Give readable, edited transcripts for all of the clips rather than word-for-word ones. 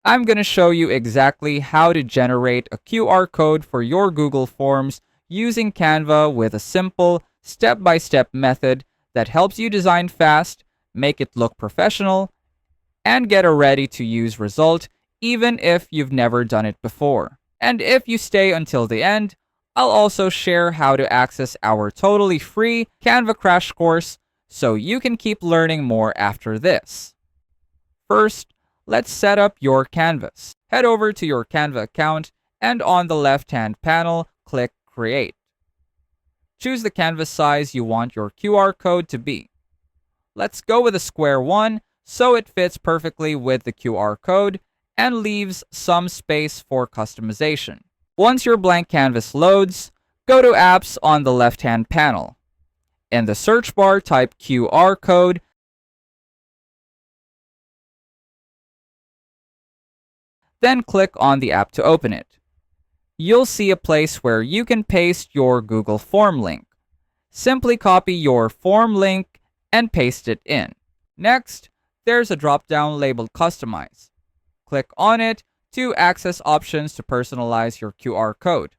I'm going to show you exactly how to generate a QR code for your Google Forms using Canva with a simple step-by-step method that helps you design fast, make it look professional, and get a ready-to-use result even if you've never done it before. And if you stay until the end, I'll also share how to access our totally free Canva crash course so you can keep learning more after this. First, let's set up your canvas. Head over to your Canva account and on the left-hand panel, click Create. Choose the canvas size you want your QR code to be. Let's go with a square one so it fits perfectly with the QR code and leaves some space for customization. Once your blank canvas loads, go to Apps on the left-hand panel. In the search bar, type QR code, then click on the app to open it. You'll see a place where you can paste your Google Form link. Simply copy your form link and paste it in. Next, there's a drop-down labeled Customize. Click on it to access options to personalize your QR code.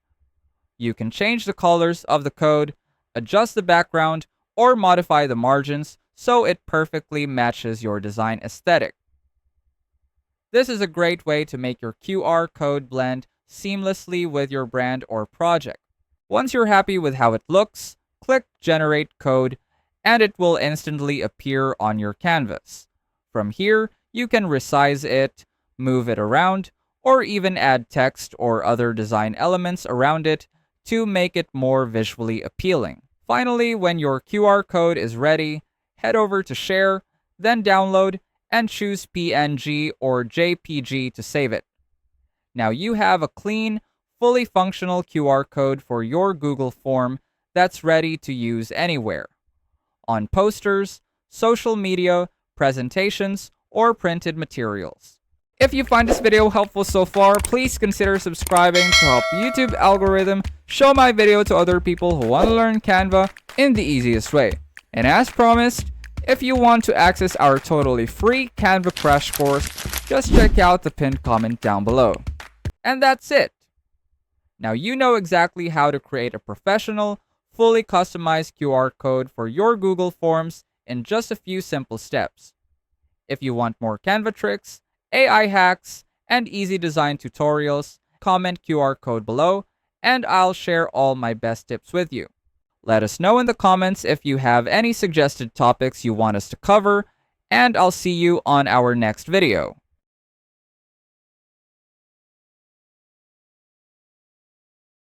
You can change the colors of the code, adjust the background, or modify the margins so it perfectly matches your design aesthetic. This is a great way to make your QR code blend seamlessly with your brand or project. Once you're happy with how it looks, click Generate Code and it will instantly appear on your canvas. From here, you can resize it, move it around, or even add text or other design elements around it to make it more visually appealing. Finally, when your QR code is ready, head over to Share, then Download, and choose PNG or JPG to save it. Now you have a clean, fully functional QR code for your Google form that's ready to use anywhere. On posters, social media, presentations, or printed materials. If you find this video helpful so far, please consider subscribing to help YouTube algorithm show my video to other people who want to learn Canva in the easiest way. And as promised, if you want to access our totally free Canva crash course, just check out the pinned comment down below. And that's it. Now you know exactly how to create a professional, fully customized QR code for your Google Forms in just a few simple steps. If you want more Canva tricks, AI hacks, and easy design tutorials, comment QR code below, and I'll share all my best tips with you. Let us know in the comments if you have any suggested topics you want us to cover, and I'll see you on our next video.